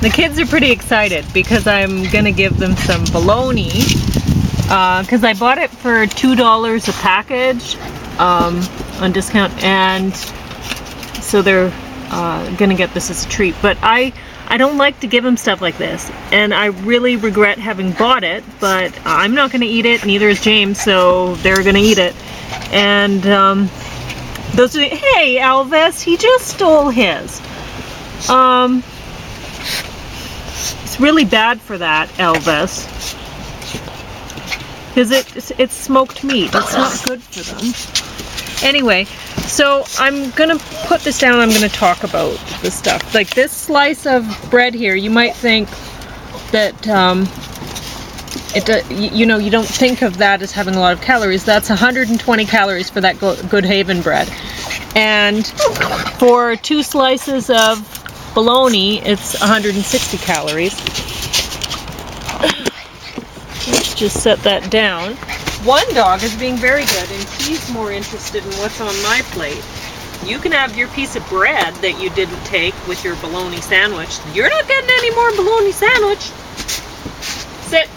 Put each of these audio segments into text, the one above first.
The kids are pretty excited because I'm gonna give them some bologna because I bought it for $2 a package on discount, and so they're gonna get this as a treat. But I don't like to give them stuff like this, and I really regret having bought it, but I'm not gonna eat it, neither is James, so they're gonna eat it. And those are, hey Elvis, he just stole his. It's really bad for that, Elvis, because it's smoked meat. It's not good for them. Anyway, so I'm gonna put this down. I'm gonna talk about the stuff. Like this slice of bread here, you might think that you know, you don't think of that as having a lot of calories. That's 120 calories for that Good Haven bread, and for 2 slices of bologna, it's 160 calories. Let's just set that down. One dog is being very good, and he's more interested in what's on my plate. You can have your piece of bread that you didn't take with your bologna sandwich. You're not getting any more bologna sandwich. Sit.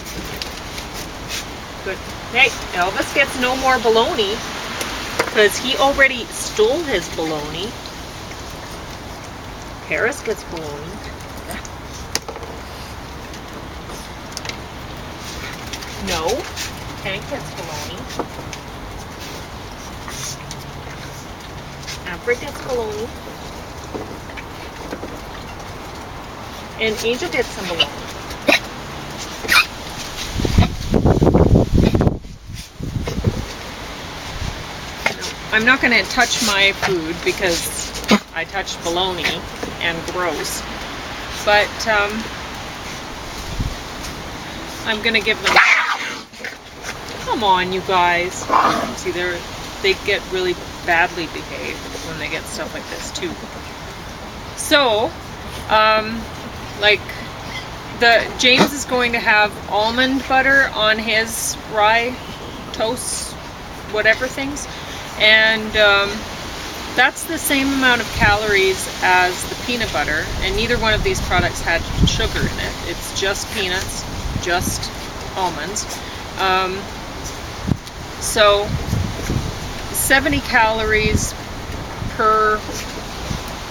Good. Hey, Elvis gets no more bologna because he already stole his bologna. Paris gets bologna. No, Hank gets bologna. Alfred gets bologna. And Angel gets some bologna. I'm not going to touch my food because I touched bologna and gross, but I'm going to give them, come on you guys, see they get really badly behaved when they get stuff like this too. So like James is going to have almond butter on his rye toast whatever things, and that's the same amount of calories as the peanut butter, and neither one of these products had sugar in it. It's just peanuts, just almonds. So 70 calories per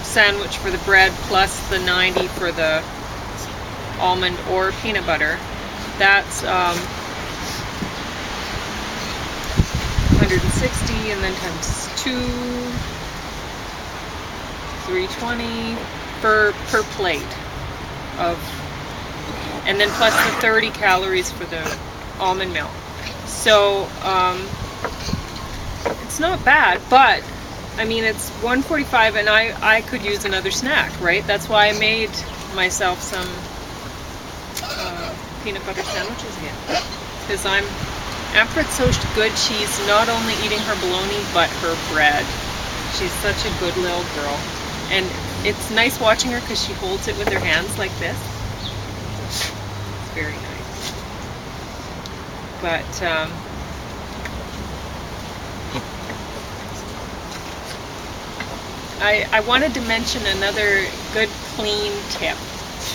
sandwich for the bread, plus the 90 for the almond or peanut butter. That's 160, and then times 2, 320 per plate of, and then plus the 30 calories for the almond milk. So it's not bad, but I mean it's 1:45, and I could use another snack, right? That's why I made myself some peanut butter sandwiches again, because Alfred's so good. She's not only eating her bologna but her bread. She's such a good little girl, and it's nice watching her because she holds it with her hands like this. It's very nice. But I wanted to mention another good clean tip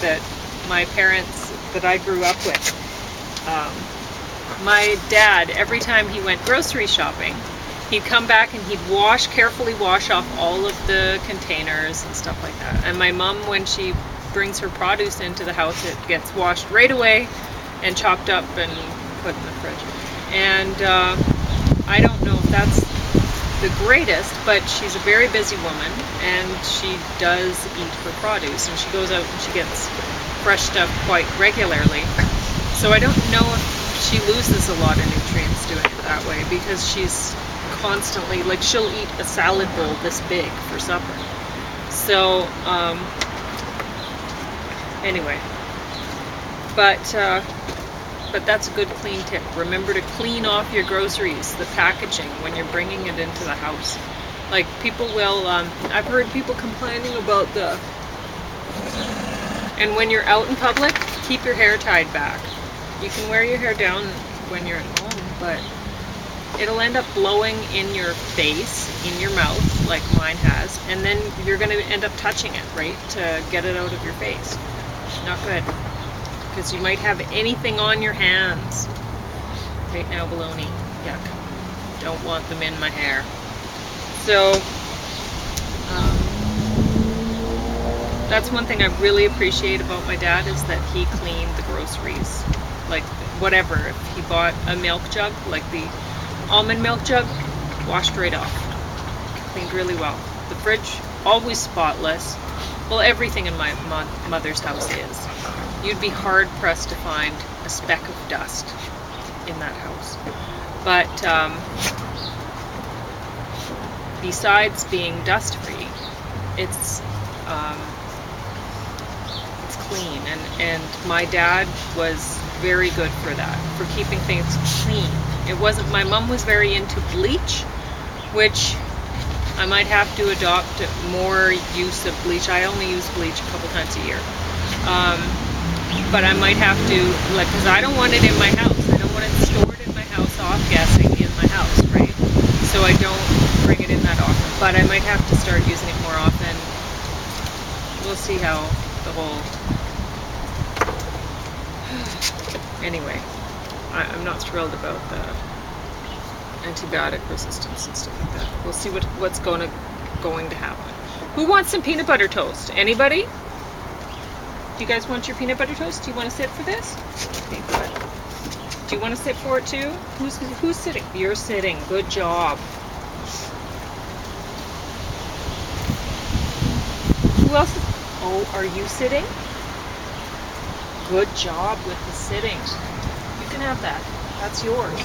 that my parents, that I grew up with. My dad, every time he went grocery shopping, he'd come back and he'd carefully wash off all of the containers and stuff like that. And my mom, when she brings her produce into the house, it gets washed right away and chopped up and put in the fridge. And I don't know if that's the greatest, but she's a very busy woman, and she does eat her produce, and she goes out and she gets fresh stuff quite regularly. So I don't know if she loses a lot of nutrients doing it that way, because she's constantly, like, she'll eat a salad bowl this big for supper. So anyway, but that's a good clean tip. Remember to clean off your groceries, the packaging, when you're bringing it into the house. Like, people will, I've heard people complaining about and when you're out in public, keep your hair tied back. You can wear your hair down when you're at home, but it'll end up blowing in your face, in your mouth, like mine has, and then you're going to end up touching it, right, to get it out of your face. Not good. Because you might have anything on your hands. Right now, bologna. Yuck. Don't want them in my hair. So, that's one thing I really appreciate about my dad, is that he cleaned the groceries. Like, whatever. If he bought a milk jug, like the almond milk jug, washed right off. Cleaned really well. The fridge, always spotless. Well, everything in my mother's house is. You'd be hard pressed to find a speck of dust in that house. But besides being dust free, it's clean, and my dad was very good for that, for keeping things clean. It wasn't, my mom was very into bleach, which I might have to adopt more use of bleach. I only use bleach a couple times a year. But I might have to, like, because I don't want it in my house. I don't want it stored in my house, off-gassing in my house, right? So I don't bring it in that often. But I might have to start using it more often. We'll see how the whole... Anyway, I'm not thrilled about the antibiotic resistance and stuff like that. We'll see what's going to happen. Who wants some peanut butter toast? Anybody? Do you guys want your peanut butter toast? Do you want to sit for this? Okay, good. Do you want to sit for it too? Who's sitting? You're sitting. Good job. Who else? Oh, are you sitting? Good job with the sitting. You can have that. That's yours.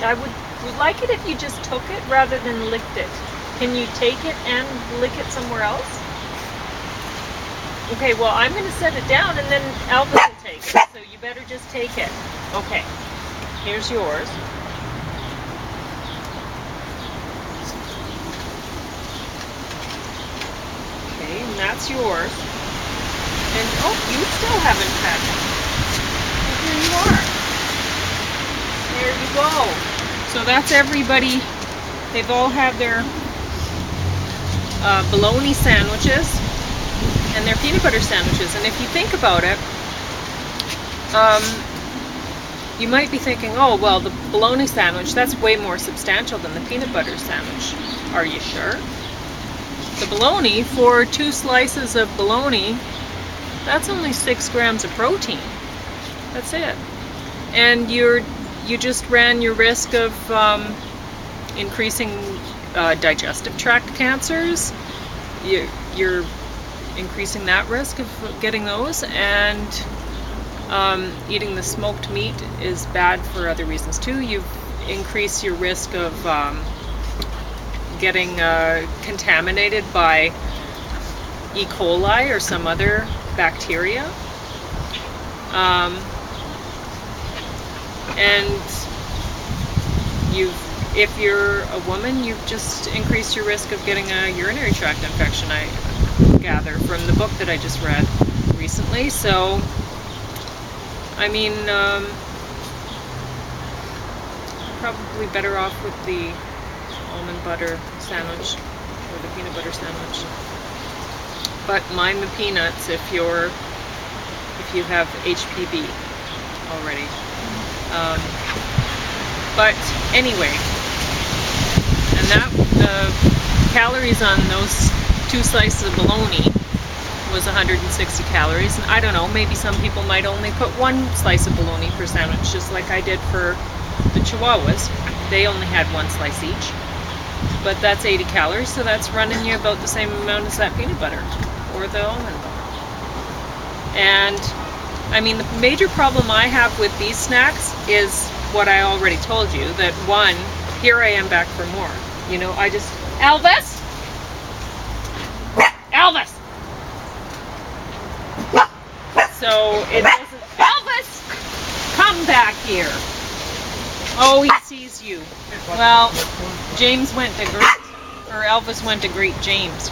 I would like it if you just took it rather than licked it. Can you take it and lick it somewhere else? Okay, well, I'm going to set it down and then Elvis will take it. So you better just take it. Okay, here's yours. Okay, and that's yours. And, oh, you still haven't had it. Well, here you are. There you go. So that's everybody. They've all had their bologna sandwiches and their peanut butter sandwiches. And if you think about it, you might be thinking, oh, well, the bologna sandwich, that's way more substantial than the peanut butter sandwich. Are you sure? The bologna, for 2 slices of bologna, that's only 6 grams of protein. That's it. And you just ran your risk of increasing digestive tract cancers. You're increasing that risk of getting those, and eating the smoked meat is bad for other reasons too. You've increased your risk of getting contaminated by E. coli or some other bacteria. And if you're a woman, you've just increased your risk of getting a urinary tract infection, I gather, from the book that I just read recently. So, I mean, probably better off with the almond butter sandwich or the peanut butter sandwich. But mind the peanuts if you have HPV already. But anyway, and that the calories on those 2 slices of bologna was 160 calories. And I don't know, maybe some people might only put 1 slice of bologna per sandwich, just like I did for the Chihuahuas. They only had 1 slice each. But that's 80 calories, so that's running you about the same amount as that peanut butter or the almond butter. And I mean, the major problem I have with these snacks is what I already told you, that one, here I am back for more. You know, I just, Elvis! Elvis! So it doesn't, Elvis! Come back here. Oh, he sees you. Well, James went to greet, or Elvis went to greet James.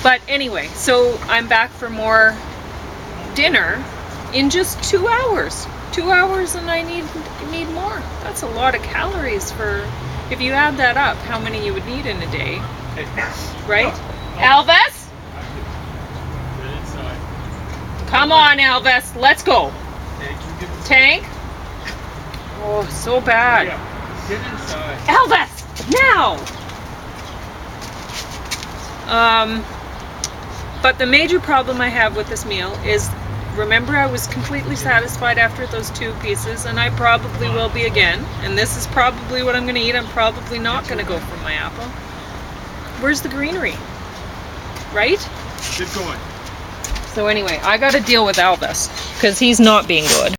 But anyway, so I'm back for more dinner in just 2 hours. 2 hours and I need more. That's a lot of calories for, if you add that up, how many you would need in a day, right? Elvis? Come on, Elvis. Let's go. Tank, you give us Tank. Oh, so bad. Yeah. Get inside. Elvis, now. But the major problem I have with this meal is, remember, I was completely satisfied after those 2 pieces, and I probably will be again. And this is probably what I'm going to eat. I'm probably not going to go for my apple. Where's the greenery? Right? Keep going. So anyway, I got to deal with Elvis because he's not being good.